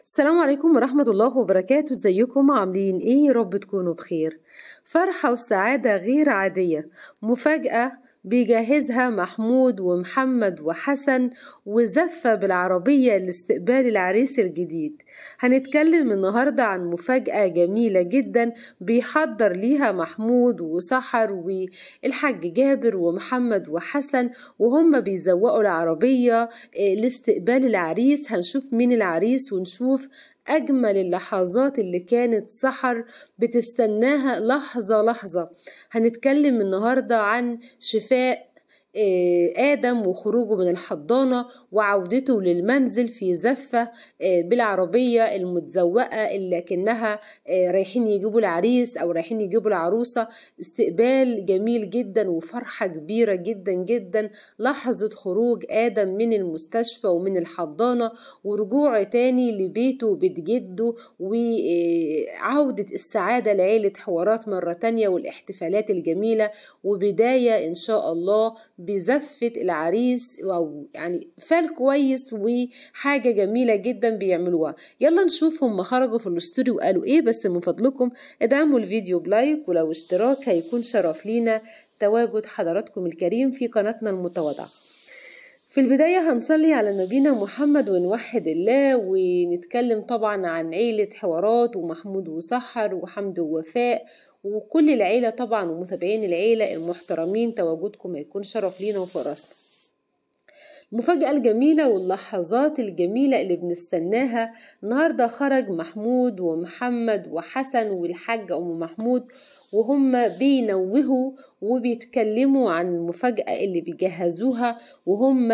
السلام عليكم ورحمة الله وبركاته. ازيكم عاملين ايه؟ يا رب تكونوا بخير. فرحة وسعادة غير عادية، مفاجأة بيجهزها محمود ومحمد وحسن وزفة بالعربية لاستقبال العريس الجديد. هنتكلم النهاردة عن مفاجأة جميلة جدا بيحضر ليها محمود وسحر والحاج جابر ومحمد وحسن وهم بيزوقوا العربية لاستقبال العريس. هنشوف مين العريس ونشوف أجمل اللحظات اللي كانت سحر بتستناها لحظة لحظة. هنتكلم النهاردة عن شفاء آدم وخروجه من الحضانة وعودته للمنزل في زفة بالعربية المتزوقة اللي كأنها رايحين يجيبوا العريس أو رايحين يجيبوا العروسة. استقبال جميل جدا وفرحة كبيرة جدا جدا، لحظة خروج آدم من المستشفى ومن الحضانة ورجوعه تاني لبيته وبيت جده وعودة السعادة لعيلة حوارات مرة تانية والاحتفالات الجميلة وبداية إن شاء الله بزفة العريس، أو يعني فال كويس وحاجة جميلة جدا بيعملوها. يلا نشوف هم خرجوا في الاستوديو وقالوا ايه. بس من فضلكم ادعموا الفيديو بلايك، ولو اشتراك هيكون شرف لينا تواجد حضراتكم الكريم في قناتنا المتواضعة. في البداية هنصلي على نبينا محمد ونوحد الله ونتكلم طبعا عن عيلة حوارات ومحمود وسحر وحمد ووفاء وكل العيلة طبعا ومتابعين العيلة المحترمين. تواجدكم هيكون شرف لينا وفوق راسنا. المفاجأة الجميلة واللحظات الجميلة اللي بنستناها النهاردة، خرج محمود ومحمد وحسن والحاجة أم محمود وهم بينوهوا وبيتكلموا عن المفاجأة اللي بيجهزوها وهم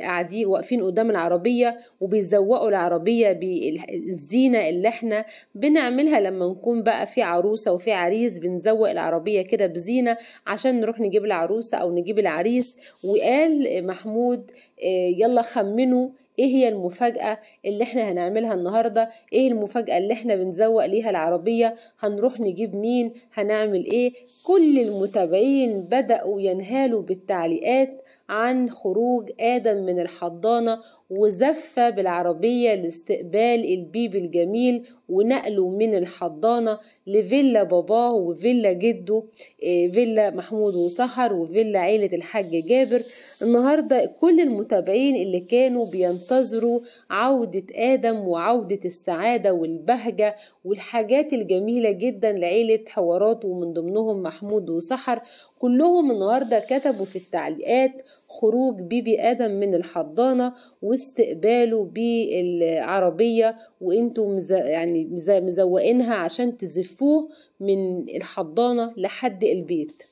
قاعدين واقفين قدام العربية وبيزوقوا العربية بالزينة اللي احنا بنعملها لما نكون بقى في عروسة وفي عريس، بنزوق العربية كده بزينة عشان نروح نجيب العروسة أو نجيب العريس. وقال محمود يلا خمنوا ايه هي المفاجأة اللي احنا هنعملها النهاردة، ايه المفاجأة اللي احنا بنزوق ليها العربية، هنروح نجيب مين، هنعمل ايه. كل المتابعين بدأوا ينهالوا بالتعليقات عن خروج آدم من الحضانة وزفة بالعربية لاستقبال البيبي الجميل ونقله من الحضانة لفيلا باباه وفيلا جده، فيلا محمود وسحر وفيلا عيلة الحاج جابر. النهاردة كل المتابعين اللي كانوا بينتظروا عودة آدم وعودة السعادة والبهجة والحاجات الجميلة جدا لعيلة حوارات ومن ضمنهم محمود وسحر، كلهم النهاردة كتبوا في التعليقات خروج بيبي آدم من الحضانة واستقباله بالعربية وانتوا يعني مزوقينها عشان تزفوه من الحضانة لحد البيت.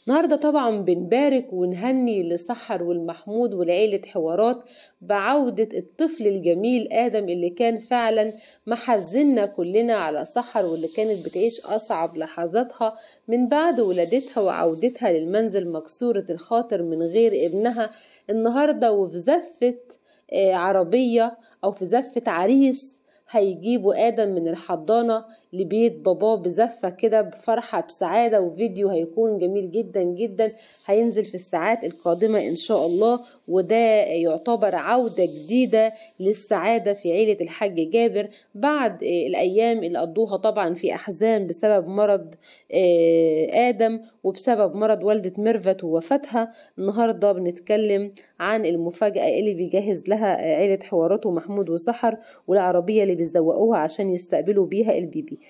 النهاردة طبعا بنبارك ونهني لسحر والمحمود والعيلة حوارات بعودة الطفل الجميل آدم اللي كان فعلا محزننا كلنا على سحر، واللي كانت بتعيش أصعب لحظاتها من بعد ولادتها وعودتها للمنزل مكسورة الخاطر من غير ابنها. النهاردة وفي زفة عربية أو في زفة عريس هيجيبوا آدم من الحضانة لبيت باباه بزفة كده بفرحة بسعادة، وفيديو هيكون جميل جدا جدا هينزل في الساعات القادمة إن شاء الله. وده يعتبر عودة جديدة للسعادة في عيلة الحاج جابر بعد الأيام اللي قضوها طبعا في أحزان بسبب مرض آدم وبسبب مرض والدة ميرفت ووفاتها. النهاردة بنتكلم عن المفاجأة اللي بيجهز لها عيلة حوارات ومحمود وسحر والعربية اللي بيزوقوها عشان يستقبلوا بيها البيبي.